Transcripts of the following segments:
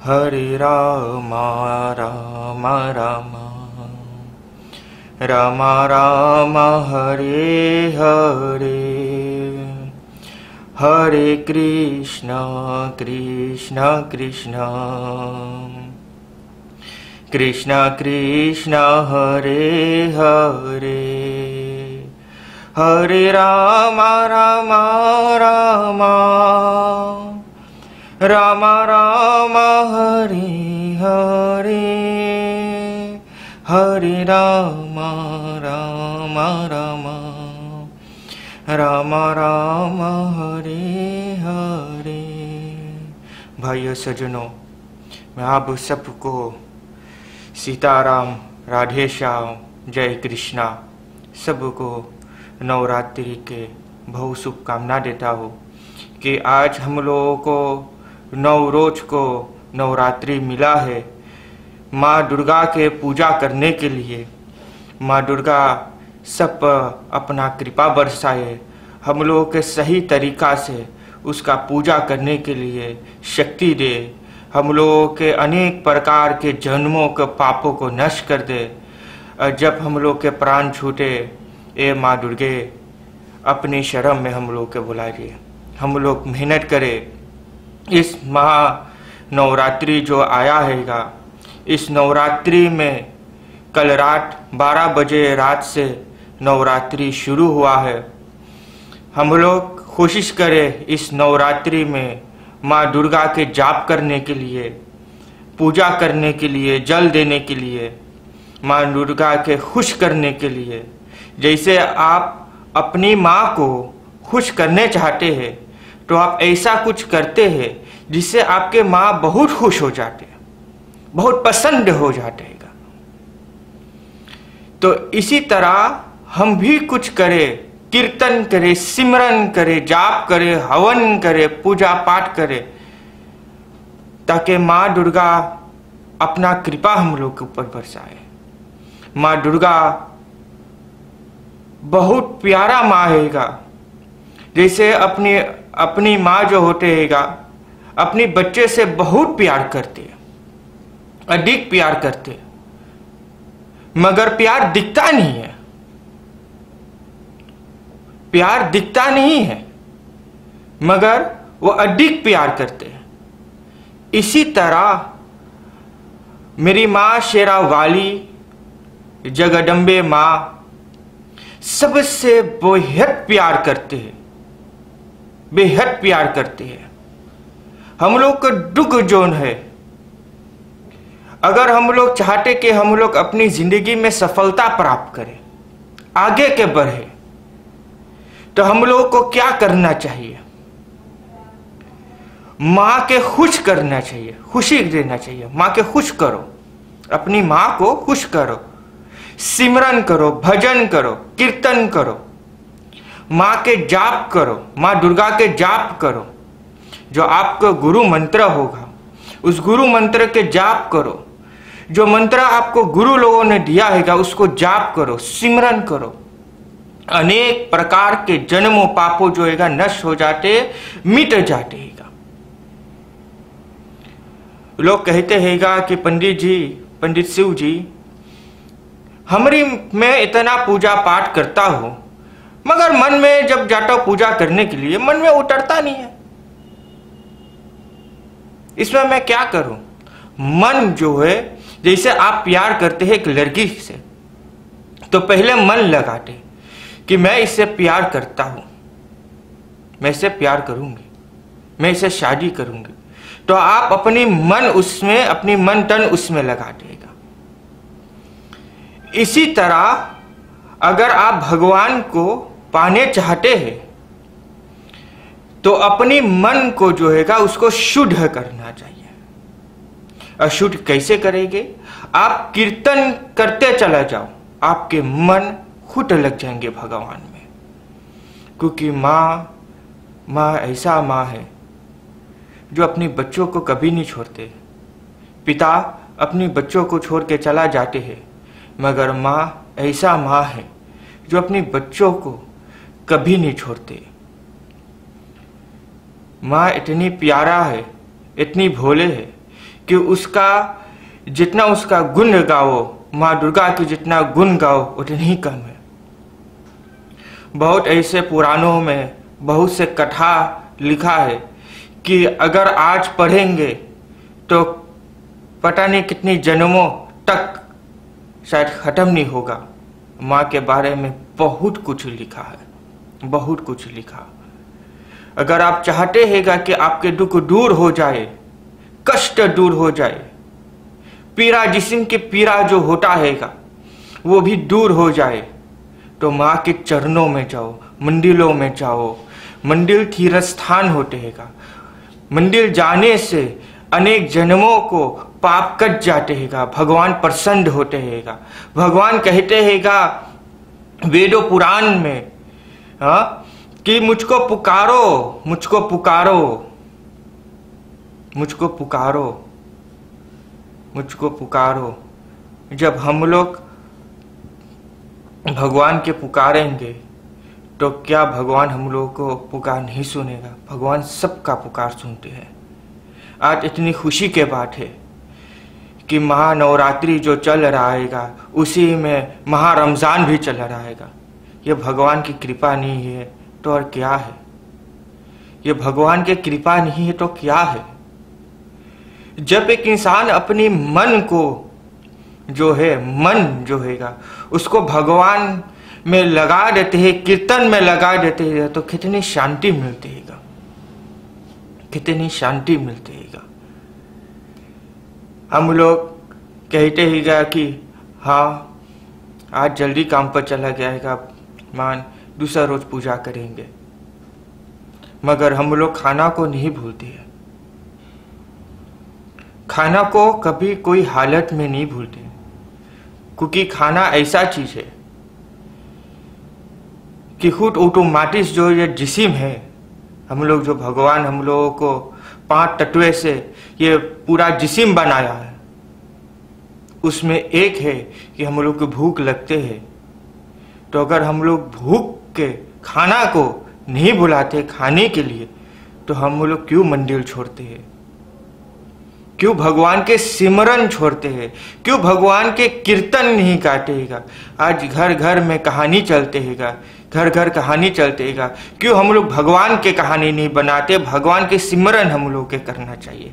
हरे राम राम राम राम राम हरे हरे, हरे कृष्ण कृष्ण कृष्ण कृष्ण कृष्ण हरे हरे, हरे राम राम राम राम राम हरे हरे, हरे राम राम राम राम राम हरे हरे। भाइयों सज्जनों, मैं आप सबको सीताराम, राधे श्याम, जय कृष्णा सबको नवरात्रि के बहुत शुभकामना देता हूँ कि आज हम लोगों को 9 रोज को नवरात्रि मिला है माँ दुर्गा के पूजा करने के लिए। माँ दुर्गा सब पर अपना कृपा बरसाए, हम लोगों के सही तरीका से उसका पूजा करने के लिए शक्ति दे, हम लोगों के अनेक प्रकार के जन्मों के पापों को नष्ट कर दे। जब हम लोग के प्राण छूटे, ए माँ दुर्गे अपनी शरण में हम लोग के बुलाइए, हम लोग मेहनत करें। इस महा नवरात्रि जो आया हैगा, इस नवरात्रि में कल रात 12 बजे रात से नवरात्रि शुरू हुआ है। हम लोग कोशिश करें इस नवरात्रि में माँ दुर्गा के जाप करने के लिए, पूजा करने के लिए, जल देने के लिए, माँ दुर्गा के खुश करने के लिए। जैसे आप अपनी माँ को खुश करने चाहते हैं तो आप ऐसा कुछ करते हैं जिससे आपके माँ बहुत खुश हो जाते हैं, बहुत पसंद हो जाते हैं। तो इसी तरह हम भी कुछ करें, कीर्तन करें, सिमरन करें, जाप करें, हवन करें, पूजा पाठ करें, ताकि माँ दुर्गा अपना कृपा हम लोग के ऊपर बरसाए। माँ दुर्गा बहुत प्यारा माँ हैगा। जैसे अपनी माँ जो होते हैगा, अपनी बच्चे से बहुत प्यार करते हैं, अधिक प्यार करते हैं, मगर प्यार दिखता नहीं है, प्यार दिखता नहीं है, मगर वो अधिक प्यार करते हैं। इसी तरह मेरी माँ शेरा वाली, जगदम्बे माँ सबसे बेहद प्यार करते हैं, बेहद प्यार करते हैं। हम लोग का दुख जोन है, अगर हम लोग चाहते कि हम लोग अपनी जिंदगी में सफलता प्राप्त करें, आगे के बढ़े, तो हम लोगों को क्या करना चाहिए? माँ के खुश करना चाहिए, खुशी देना चाहिए। माँ के खुश करो, अपनी माँ को खुश करो, सिमरन करो, भजन करो, कीर्तन करो, माँ के जाप करो, माँ दुर्गा के जाप करो। जो आपका गुरु मंत्र होगा, उस गुरु मंत्र के जाप करो। जो मंत्र आपको गुरु लोगों ने दिया हैगा उसको जाप करो, सिमरन करो। अनेक प्रकार के जन्मों पापों जो हैगा नष्ट हो जाते, मिट जाते हैगा। लोग कहते हैगा कि पंडित जी, पंडित शिव जी, मैं इतना पूजा पाठ करता हूं, मगर मन में जब जाता हूं पूजा करने के लिए, मन में उतरता नहीं है। इसमें मैं क्या करूं? मन जो है, जैसे आप प्यार करते हैं एक लड़की से, तो पहले मन लगाते कि मैं इससे प्यार करता हूं, मैं इससे प्यार करूंगी, मैं इससे शादी करूंगी। तो आप अपनी मन उसमें, अपनी मन तन उसमें लगा देगा। इसी तरह अगर आप भगवान को पाने चाहते हैं तो अपनी मन को जो हैगा उसको शुद्ध करना चाहिए। अशुद्ध कैसे करेंगे? आप कीर्तन करते चला जाओ, आपके मन खुद लग जाएंगे भगवान में। क्योंकि माँ ऐसा माँ है जो अपने बच्चों को कभी नहीं छोड़ते। पिता अपने बच्चों को छोड़ के चला जाते हैं, मगर माँ ऐसा माँ है जो अपने बच्चों को कभी नहीं छोड़ते। माँ इतनी प्यारा है, इतनी भोले है कि उसका जितना उसका गुण गाओ, माँ दुर्गा के जितना गुण गाओ उतनी ही कम है। बहुत ऐसे पुराणों में बहुत से कथा लिखा है कि अगर आज पढ़ेंगे तो पता नहीं कितनी जन्मों तक शायद खत्म नहीं होगा। माँ के बारे में बहुत कुछ लिखा है, बहुत कुछ लिखा। अगर आप चाहते हैं कि आपके दुख दूर हो जाए, कष्ट दूर हो जाए, पीड़ा, जिस्म की पीड़ा जो होता हैगा वो भी दूर हो जाए, तो माँ के चरणों में जाओ, मंदिरों में जाओ। मंदिर तीर्थ स्थान होते हैगा। मंदिर जाने से अनेक जन्मों को पाप कट जाते हैगा, भगवान प्रसन्न होते हैगा। भगवान कहते हैगा वेदों पुराण में कि मुझको पुकारो, मुझको पुकारो, मुझको पुकारो, मुझको पुकारो। जब हम लोग भगवान के पुकारेंगे तो क्या भगवान हम लोगों को पुकार नहीं सुनेगा? भगवान सबका पुकार सुनते हैं। आज इतनी खुशी के बात है कि महानवरात्रि जो चल रहा है उसी में महा रमजान भी चल रहा है। ये भगवान की कृपा नहीं है तो और क्या है? ये भगवान की कृपा नहीं है तो क्या है? जब एक इंसान अपनी मन को जो है, मन जो हैगा उसको भगवान में लगा देते हैं, कीर्तन में लगा देते हैं, तो कितनी शांति मिलती हैगा, कितनी शांति मिलती हैगा। हम लोग कहते हैगा कि हाँ आज जल्दी काम पर चला गया हैगा, मान दूसरा रोज पूजा करेंगे, मगर हम लोग खाना को नहीं भूलते हैं। खाना को कभी कोई हालत में नहीं भूलते, क्योंकि खाना ऐसा चीज है कि खुद ऑटोमेटिक जो ये जिस्म है, हम लोग जो भगवान हम लोगों को 5 तत्व से ये पूरा जिस्म बनाया है, उसमें एक है कि हम लोग को भूख लगते हैं। तो अगर हम लोग भूख के खाना को नहीं बुलाते खाने के लिए, तो हम लोग क्यों मंदिर छोड़ते हैं? क्यों भगवान के सिमरन छोड़ते हैं? क्यों भगवान के कीर्तन नहीं गाते हैगा? आज घर घर में कहानी चलते हैगा, घर घर कहानी चलते हैगा। क्यों हम लोग भगवान के कहानी नहीं बनाते? भगवान के सिमरन हम लोग के करना चाहिए,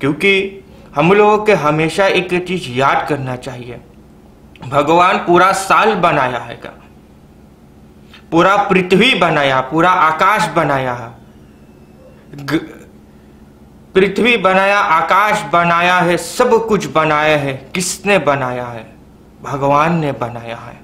क्योंकि हम लोगों के हमेशा एक चीज याद करना चाहिए, भगवान पूरा साल बनाया हैगा, पूरा पृथ्वी बनाया, पूरा आकाश बनाया है, पृथ्वी बनाया, आकाश बनाया है, सब कुछ बनाया है। किसने बनाया है? भगवान ने बनाया है।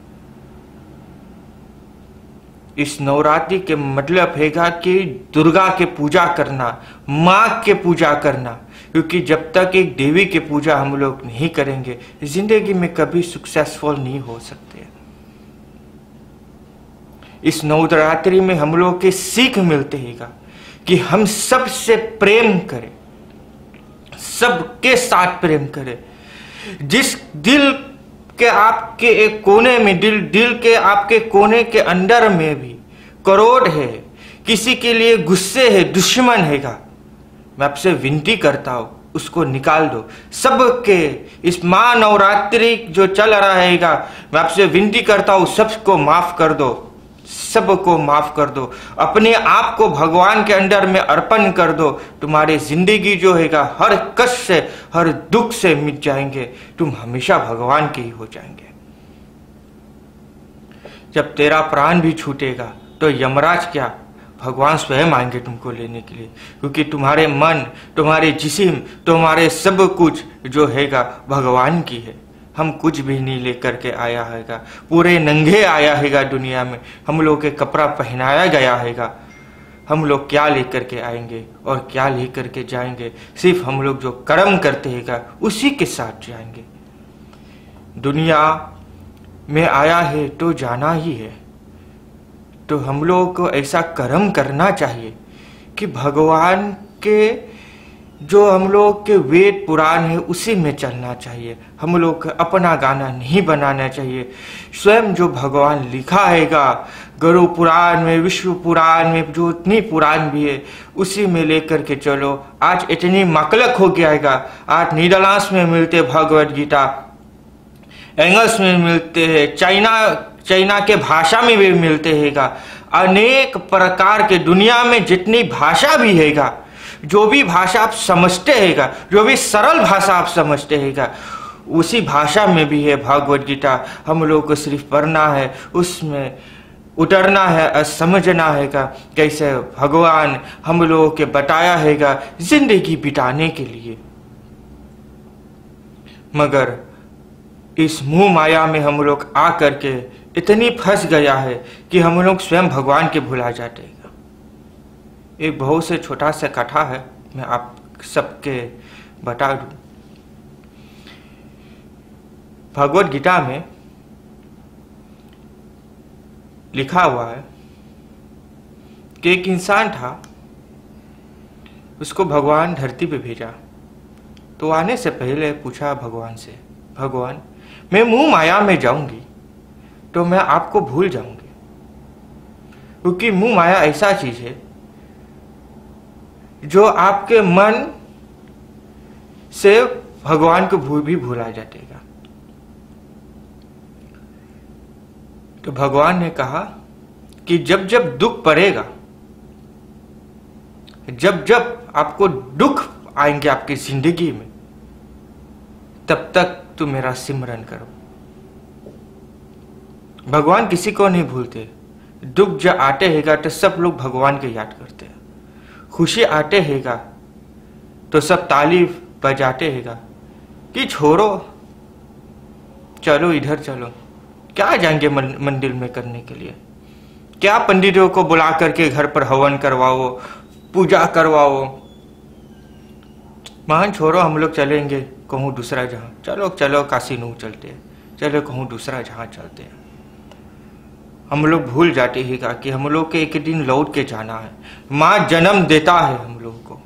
इस नवरात्रि के मतलब हैगा कि दुर्गा के पूजा करना, माँ के पूजा करना, क्योंकि जब तक एक देवी की पूजा हम लोग नहीं करेंगे जिंदगी में कभी सक्सेसफुल नहीं हो सकते। इस नवरात्रि में हम लोग के सीख मिलते हैगा कि हम सबसे प्रेम करें, सबके साथ प्रेम करें। जिस दिल के आपके एक कोने में, दिल के आपके कोने के अंदर में भी क्रोध है, किसी के लिए गुस्से है, दुश्मन हैगा, मैं आपसे विनती करता हूं उसको निकाल दो। सबके इस महानवरात्रि जो चल रहा हैगा, मैं आपसे विनती करता हूं सबको माफ कर दो, सबको माफ कर दो, अपने आप को भगवान के अंदर में अर्पण कर दो। तुम्हारी जिंदगी जो हैगा हर कष्ट से, हर दुख से मिट जाएंगे, तुम हमेशा भगवान के ही हो जाएंगे। जब तेरा प्राण भी छूटेगा तो यमराज क्या, भगवान स्वयं आएंगे तुमको लेने के लिए, क्योंकि तुम्हारे मन, तुम्हारे जिस्म, तुम्हारे सब कुछ जो हैगा भगवान की है। हम कुछ भी नहीं लेकर के आया हैगा, पूरे नंगे आया हैगा दुनिया में, हम लोग के कपड़ा पहनाया गया हैगा। हम लोग क्या लेकर के आएंगे और क्या लेकर के जाएंगे? सिर्फ हम लोग जो कर्म करते हैगा उसी के साथ जाएंगे। दुनिया में आया है तो जाना ही है, तो हम लोगों को ऐसा कर्म करना चाहिए कि भगवान के जो हम लोग के वेद पुराण है उसी में चलना चाहिए। हम लोग को अपना गाना नहीं बनाना चाहिए। स्वयं जो भगवान लिखा हैगा गरुड़ पुराण में, विष्णु पुराण में, जो इतनी पुराण भी है उसी में लेकर के चलो। आज इतनी मकलक हो गया हैगा। आज नीदरलैंड्स में मिलते भगवद गीता, इंग्लिश में मिलते हैं, चाइना के भाषा में भी मिलते हैगा। अनेक प्रकार के दुनिया में जितनी भाषा भी हैगा, जो भी भाषा आप समझते हैगा, जो भी सरल भाषा आप समझते हैगा, उसी भाषा में भी है भगवद गीता। हम लोग को सिर्फ पढ़ना है, उसमें उतरना है और समझना हैगा कैसे भगवान हम लोगों के बताया हैगा जिंदगी बिताने के लिए। मगर इस मुंह माया में हम लोग आ करके इतनी फंस गया है कि हम लोग स्वयं भगवान के भुला जाते हैं। एक बहुत से छोटा सा कथा है, मैं आप सबके बता दूं। भगवद गीता में लिखा हुआ है कि एक इंसान था, उसको भगवान धरती पे भेजा। तो आने से पहले पूछा भगवान से, भगवान मैं मुंह माया में जाऊंगी तो मैं आपको भूल जाऊंगी, क्योंकि मुंह माया ऐसा चीज है जो आपके मन से भगवान को भी भुला जाएगा। तो भगवान ने कहा कि जब जब दुख पड़ेगा, जब जब आपको दुख आएंगे आपकी जिंदगी में, तब तक तुम मेरा सिमरन करो। भगवान किसी को नहीं भूलते। दुख जब आते हैगा तो सब लोग भगवान के याद करते हैं। खुशी आते हैगा तो सब ताली बजाते हैगा कि छोड़ो, चलो इधर चलो, क्या जाएंगे मंदिर में करने के लिए, क्या पंडितों को बुला करके घर पर हवन करवाओ, पूजा करवाओ। मान छोड़ो, हम लोग चलेंगे कहूँ दूसरा जहाँ, चलो चलो काशी नू चलते हैं, चलो कहूँ दूसरा जहाँ चलते हैं। हम लोग भूल जाते हैं कि हम लोग के एक दिन लौट के जाना है। माँ जन्म देता है हम लोग को,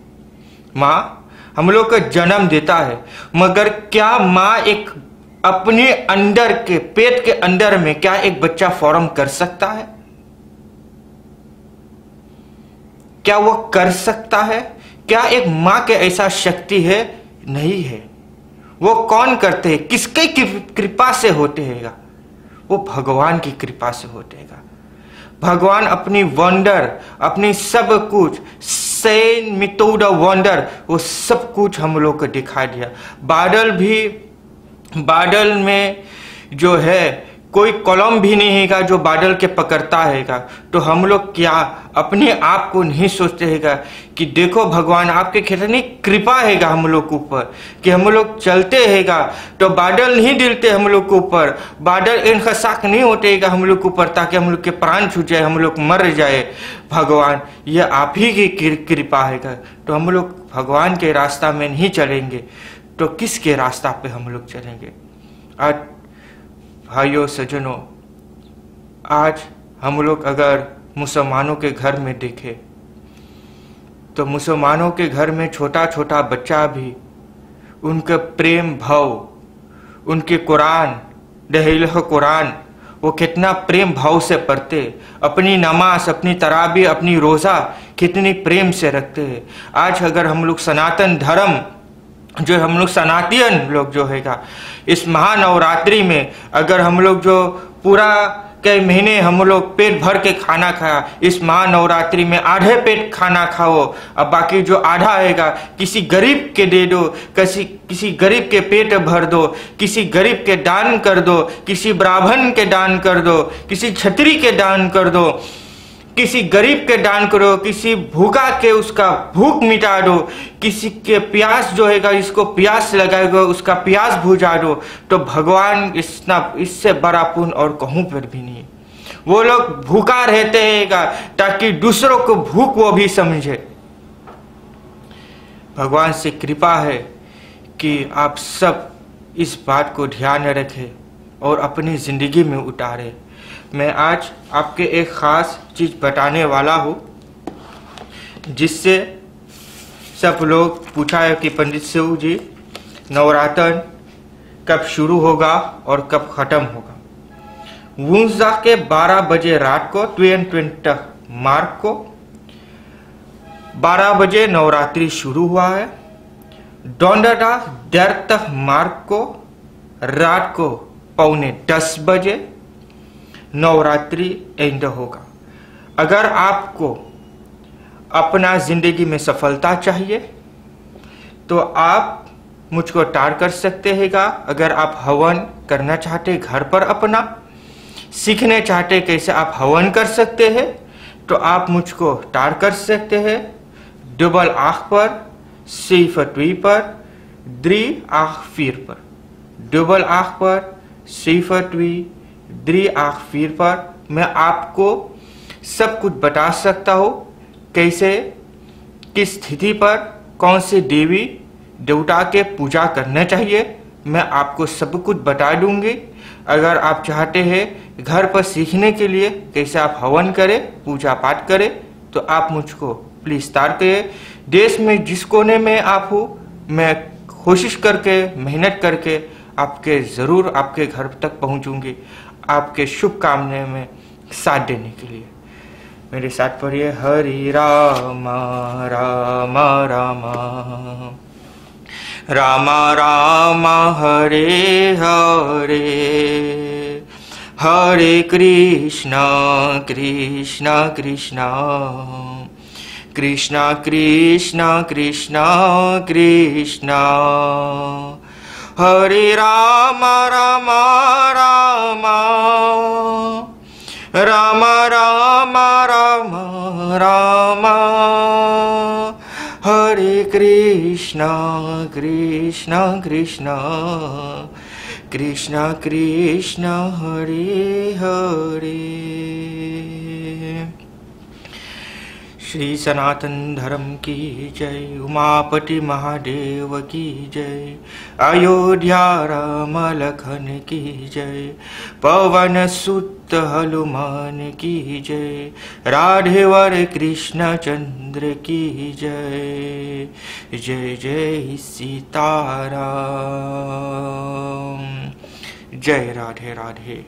माँ हम लोग को जन्म देता है, मगर क्या माँ एक अपने अंदर के पेट के अंदर में क्या एक बच्चा फॉर्म कर सकता है? क्या वो कर सकता है? क्या एक माँ के ऐसा शक्ति है? नहीं है। वो कौन करते हैं? किसके कृपा से होते हैं? वो भगवान की कृपा से होते हैं। भगवान अपनी वंडर, अपनी सब कुछ, सेन मिथोड वंडर, वो सब कुछ हम लोग को दिखा दिया। बादल में जो है कोई कलम भी नहीं हैगा जो बादल के पकड़ता हैगा। तो हम लोग क्या अपने आप को नहीं सोचते हैगा कि देखो भगवान आपके कितनी कृपा हैगा हम लोग के ऊपर, कि हम लोग चलते हैगा तो बादल नहीं दिलते हम लोग के ऊपर, बादल इनका साक नहीं होते हैगा हम लोग के ऊपर ताकि हम लोग के प्राण छूट जाए, हम लोग मर जाए। भगवान ये आप ही की कृपा हैगा। तो हम लोग भगवान के रास्ता में नहीं चलेंगे तो किसके रास्ता पे हम लोग चलेंगे? आज भाइयों सज्जनों, आज हम लोग अगर मुसलमानों के घर में देखें तो मुसलमानों के घर में छोटा छोटा बच्चा भी उनका प्रेम भाव, उनके कुरान, दहलील कुरान, वो कितना प्रेम भाव से पढ़ते, अपनी नमाज, अपनी तराबी, अपनी रोज़ा कितनी प्रेम से रखते हैं। आज अगर हम लोग सनातन धर्म जो हम लोग सनातन लोग जो हैगा इस महानवरात्रि में अगर हम लोग जो पूरा कई महीने हम लोग पेट भर के खाना खाया, इस महानवरात्रि में आधे पेट खाना खाओ, अब बाकी जो आधा हैगा किसी गरीब के दे दो, किसी गरीब के पेट भर दो, किसी गरीब के दान कर दो, किसी ब्राह्मण के दान कर दो, किसी क्षत्रिय के दान कर दो, किसी गरीब के दान करो, किसी भूखा के उसका भूख मिटा दो, किसी के प्यास जो हैगा इसको प्यास लगाएगा उसका प्यास बुझा दो। तो भगवान इससे बड़ा पुण्य और कहूँ पर भी नहीं। वो लोग भूखा रहते हैगा ताकि दूसरों को भूख वो भी समझे। भगवान से कृपा है कि आप सब इस बात को ध्यान रखें और अपनी जिंदगी में उतारें। मैं आज आपके एक ख़ास चीज़ बताने वाला हूँ जिससे सब लोग पूछा है कि पंडित शिव जी नवरात्र कब शुरू होगा और कब खत्म होगा। वुंजा के 12 बजे रात को 22 मार्च को 12 बजे नवरात्रि शुरू हुआ है। डोंडा 10 मार्च को रात को 9:45 बजे नवरात्रि एंड होगा। अगर आपको अपना जिंदगी में सफलता चाहिए तो आप मुझको टार कर सकते हैगा। अगर आप हवन करना चाहते घर पर अपना सीखने चाहते कैसे आप हवन कर सकते हैं तो आप मुझको टार कर सकते हैं। डबल आँख पर, सिर्फ ट्वी पर, 3 आँख 4 पर, डबल आँख पर, सिर्फ ट्वी, 3 आँख 4 पर मैं आपको सब कुछ बता सकता हूँ। कैसे किस स्थिति पर कौन से देवी देवता के पूजा करना चाहिए मैं आपको सब कुछ बता दूंगी। अगर आप चाहते हैं घर पर सीखने के लिए कैसे आप हवन करें, पूजा पाठ करें तो आप मुझको प्लीज तार करिए। देश में जिस कोने में आप हो मैं कोशिश करके मेहनत करके आपके जरूर आपके घर तक पहुंचूंगी आपके शुभ कामने में साथ देने के लिए। मेरे साथ पढ़िए हरि राम राम राम राम राम हरे हरे हरे कृष्णा कृष्णा कृष्णा कृष्णा कृष्णा कृष्णा कृष्णा हरे राम राम राम राम राम राम राम हरे कृष्णा कृष्णा कृष्णा कृष्णा कृष्णा हरे हरे। श्री सनातन धर्म की जय, उमापति महादेव की जय, अयोध्या राम लखन की जय, पवन सुत हनुमान की जय, राधेवर कृष्ण चंद्र की जय। जय जय सीताराम, जय राधे राधे।